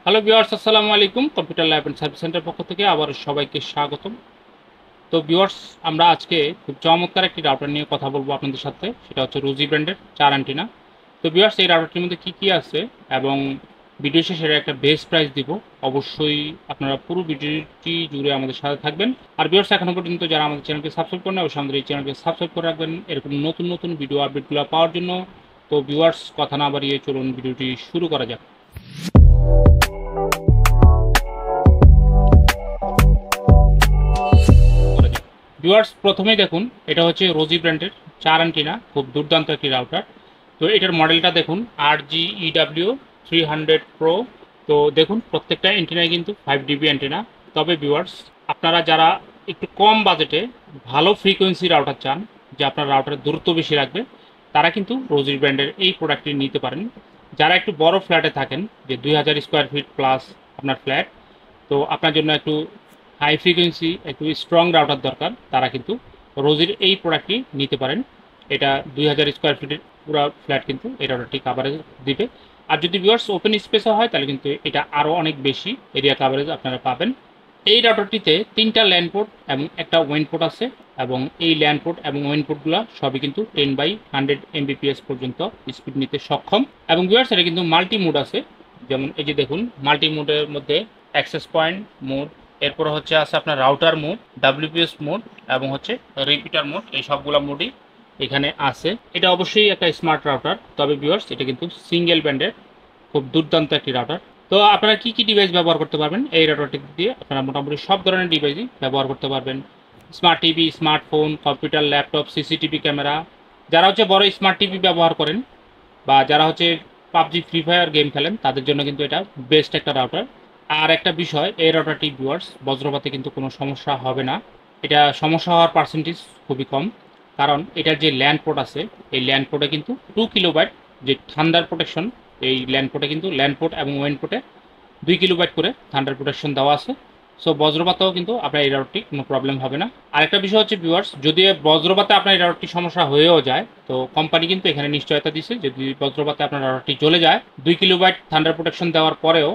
Hello viewers, আসসালামু আলাইকুম। Computer lab and service centre পক্ষ থেকে আবার সবাইকে স্বাগতম। তো ভিউয়ার্স, আমরা আজকে খুব চমৎকার একটি রাউটার নিয়ে কথা বলবো আপনাদের সাথে। সেটা হচ্ছে রোজি ব্র্যান্ডের 4 অ্যান্টেনা। তো ভিউয়ার্স, এই রাউটারটির মধ্যে কী কী আছে এবং ভিডিও শেষে একটা বেস্ট প্রাইস দিব। অবশ্যই আপনারা পুরো ভিডিওটি জুড়ে আমাদের সাথে থাকবেন। আর ভিউয়ার্স, এখনও পর্যন্ত যারা আমাদের চ্যানেলকে সাবস্ক্রাইব করেন অবশ্যই আমাদের এই চ্যানেলকে সাবস্ক্রাইব করে রাখবেন এরকম নতুন নতুন ভিডিও আপডেটগুলো পাওয়ার জন্য। তো ভিউয়ার্স, কথা না বাড়িয়ে চলুন ভিডিওটি শুরু করা যাক। ভিউয়ার্স, প্রথমেই দেখুন, এটা হচ্ছে রোজি ব্র্যান্ডের 4 অ্যান্টেনা, খুব দুর্দান্ত একটি রাউটার। তো এটার মডেলটা দেখুন, RGEW300 Pro। তো দেখুন, প্রত্যেকটা অ্যান্টেনাই কিন্তু 5 dB অ্যান্টেনা। তবে ভিউয়ার্স, আপনারা যারা একটু কম বাজেটে ভালো ফ্রিকোয়েন্সি রাউটার চান, যে আপনার রাউটারের দূরত্ব বেশি রাখবে, তারা কিন্তু রোজি ব্র্যান্ডের এই প্রোডাক্টটি নিতে পারেন। যারা একটু বড় ফ্ল্যাটে থাকেন, যে 2000 স্কোয়ার ফিট প্লাস আপনার ফ্ল্যাট, তো আপনার জন্য একটু হাই ফ্রিকোয়েন্সি একটু স্ট্রং রাউটার দরকার, তারা কিন্তু রোজির এই প্রোডাক্টটি নিতে পারেন। এটা 2000 স্কোয়ার ফিটের পুরো ফ্ল্যাট কিন্তু এই রাউটারটি কাভারেজ দিবে। আর যদি ভিউয়ার্স ওপেন স্পেসও হয়, তাহলে কিন্তু এটা আরও অনেক বেশি এরিয়া কাভারেজ আপনারা পাবেন। এই রাউটারটিতে 3টা ল্যান্ড পোর্ট এবং একটা ওয়েন পোর্ট আছে, এবং এই ল্যান্ড পোর্ট এবং ওয়েন পোর্টগুলো সবই কিন্তু 10/100 Mbps পর্যন্ত স্পিড নিতে সক্ষম। এবং ভিউয়ার্স, এটা কিন্তু মাল্টি মোড আছে। যেমন এই যে দেখুন, মাল্টি মোডের মধ্যে অ্যাক্সেস পয়েন্ট মোড, এরপর হচ্ছে আছে আপনার রাউটার মোড, WPS মোড এবং হচ্ছে রিপিটার মোড। এই সবগুলো মোডই এখানে আছে। এটা অবশ্যই একটা স্মার্ট রাউটার। তবে ভিউয়ার্স, এটা কিন্তু সিঙ্গেল ব্যান্ডের খুব দুর্দান্ত একটি রাউটার। তো আপনারা কি কি ডিভাইস ব্যবহার করতে পারবেন এই রাউটারটি দিয়ে? আপনারা মোটামুটি সব ধরনের ডিভাইসই ব্যবহার করতে পারবেন। Smart TV, smartphone, computer, laptop, CCTV camera. যারা হচ্ছে বড় স্মার্ট টিভি ব্যবহার করেন বা যারা হচ্ছে পাবজি, ফ্রি ফায়ার গেম খেলেন, তাদের জন্য কিন্তু এটা বেস্ট একটা রাউটার। আর একটা বিষয়, এই রাউটারটি ভিউয়ার্স বজ্রপাতে কিন্তু কোনো সমস্যা হবে না। এটা সমস্যা হওয়ার পার্সেন্টেজ খুবই কম, কারণ এটার যে ল্যান্ড পোর্ট আছে, এই ল্যান্ড পোর্টে কিন্তু 2 কিলোবাইট যে থান্ডার প্রোটেকশন, এই ল্যান্ড পোর্টে কিন্তু ল্যান্ড পোর্ট এবং ওয়েন পোর্টে 2 কিলোবাইট করে থান্ডার প্রোটেকশন দেওয়া আছে। সো বজ্রপাতেও কিন্তু আপনার এই রাউটারটি কোনো প্রবলেম হবে না। আরেকটা বিষয় হচ্ছে ভিউয়ার্স, যদি বজ্রপাতে আপনার এই রাউটারটি সমস্যা হয়েও যায়, তো কোম্পানি কিন্তু এখানে নিশ্চয়তা দিচ্ছে, যদি বজ্রপাতে আপনার রাউটারটি চলে যায় 2 কিলোবাইট থান্ডার প্রোটেকশন দেওয়ার পরেও,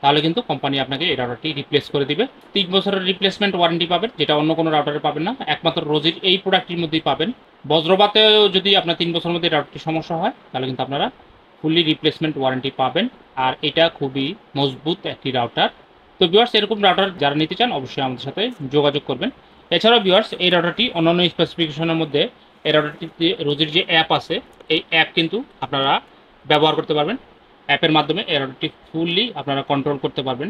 তাহলে কিন্তু কোম্পানি আপনাকে এই রাউটারটি রিপ্লেস করে দিবে। 3 বছরের রিপ্লেসমেন্ট ওয়ারেন্টি পাবেন, যেটা অন্য কোনো রাউটারে পাবেন না, একমাত্র রোজির এই প্রোডাক্টটির মধ্যেই পাবেন। বজ্রপাতেও যদি আপনার 3 বছরের মধ্যে রাউটারটি সমস্যা হয়, তাহলে কিন্তু আপনারা ফুললি রিপ্লেসমেন্ট ওয়ারেন্টি পাবেন। আর এটা খুবই মজবুত একটি রাউটার। তো ভিউয়ার্স, এরকম রাউটার যারা নিতে চান অবশ্যই আমাদের সাথে যোগাযোগ করবেন। এছাড়াও ভিউয়ার্স, এই রাউটারটি অন্যান্য স্পেসিফিকেশনের মধ্যে এই রাউটারটিতে রোজির যে অ্যাপ আছে, এই অ্যাপ কিন্তু আপনারা ব্যবহার করতে পারবেন। অ্যাপের মাধ্যমে এই রাউটারটি ফুললি আপনারা কন্ট্রোল করতে পারবেন।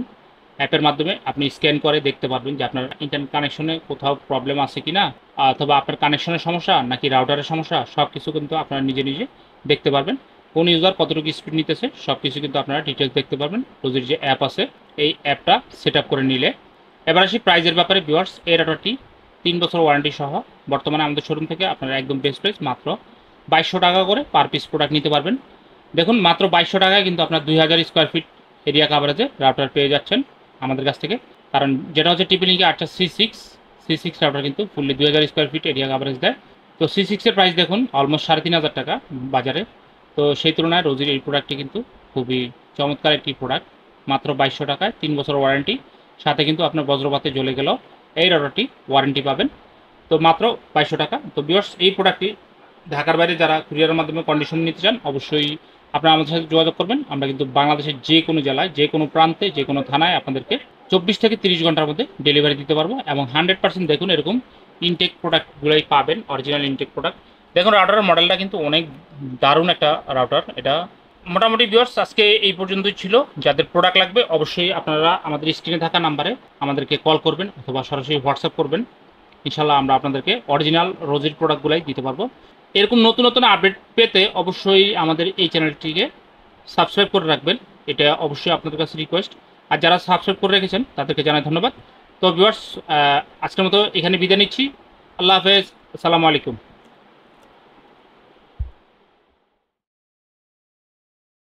অ্যাপের মাধ্যমে আপনি স্ক্যান করে দেখতে পারবেন যে আপনার ইন্টারনেট কানেকশনে কোথাও প্রবলেম আছে কি না, অথবা আপনার কানেকশনের সমস্যা নাকি রাউটারের সমস্যা, সব কিছু কিন্তু আপনারা নিজে নিজে দেখতে পারবেন। কোন ইউজার কতটুকু স্পিড নিতেছে সব কিছু কিন্তু আপনারা ডিটেলস দেখতে পারবেন রোজির যে অ্যাপ আছে এই অ্যাপটা সেট আপ করে নিলে। এবার আসি প্রাইজের ব্যাপারে ভিউয়ার্স, এই রাউটারটি 3 বছর ওয়ারেন্টি সহ বর্তমানে আমাদের শোরুম থেকে আপনারা একদম বেস্ট প্রাইস মাত্র 2200 টাকা করে পার পিস প্রোডাক্ট নিতে পারবেন। দেখুন, মাত্র 2200 টাকায় কিন্তু আপনার 2000 স্কোয়ার ফিট এরিয়া কাভারেজে রাউটার পেয়ে যাচ্ছেন আমাদের কাছ থেকে। কারণ যেটা হচ্ছে টিপিলিঙ্কে 8 C6 রাউটার কিন্তু fully 2000 square feet area coverage দেয়। তো C6-এর প্রাইস দেখুন অলমোস্ট 3500 টাকা বাজারে। তো সেই তুলনায় রোজির এই প্রোডাক্টটি কিন্তু খুবই চমৎকার একটি প্রোডাক্ট। মাত্র 2200 টাকায় 3 বছর ওয়ারেন্টি, সাথে কিন্তু আপনার বজ্রপাতে জ্বলে গেলেও এই রাউটারটি ওয়ারেন্টি পাবেন। তো মাত্র 2200 টাকা। তো ভিউয়ার্স, এই প্রোডাক্টটি ঢাকার বাইরে যারা কুরিয়ারের মাধ্যমে কন্ডিশন নিতে চান অবশ্যই আপনারা আমাদের সাথে যোগাযোগ করবেন। আমরা কিন্তু বাংলাদেশের যে কোনো জেলায়, যে কোনো প্রান্তে, যে কোনো থানায় আপনাদেরকে 24 থেকে 30 ঘন্টার মধ্যে ডেলিভারি দিতে পারবো। এবং 100% দেখুন এরকম ইনটেক প্রোডাক্টগুলোই পাবেন, অরিজিনাল ইনটেক প্রোডাক্ট। দেখুন, রাউটারের মডেলটা কিন্তু অনেক দারুণ একটা রাউটার। এটা মোটামুটি ভিউয়ার্স আজকে এই পর্যন্তই ছিল। যাদের প্রোডাক্ট লাগবে অবশ্যই আপনারা আমাদের স্ক্রিনে থাকা নাম্বারে আমাদেরকে কল করবেন অথবা সরাসরি হোয়াটসঅ্যাপ করবেন। ইনশাল্লাহ আমরা আপনাদেরকে অরিজিনাল রোজির প্রোডাক্টগুলাই দিতে পারবো। এরকম নতুন নতুন আপডেট পেতে অবশ্যই আমাদের এই চ্যানেলটিকে সাবস্ক্রাইব করে রাখবেন, এটা অবশ্যই আপনাদের কাছে রিকোয়েস্ট। আর যারা সাবস্ক্রাইব করে রেখেছেন তাদেরকে জানাই ধন্যবাদ। তো ভিউয়ার্স, আজকের মতো এখানে বিদায় নিচ্ছি। আল্লাহ হাফেজ, আসসালামু আলাইকুম।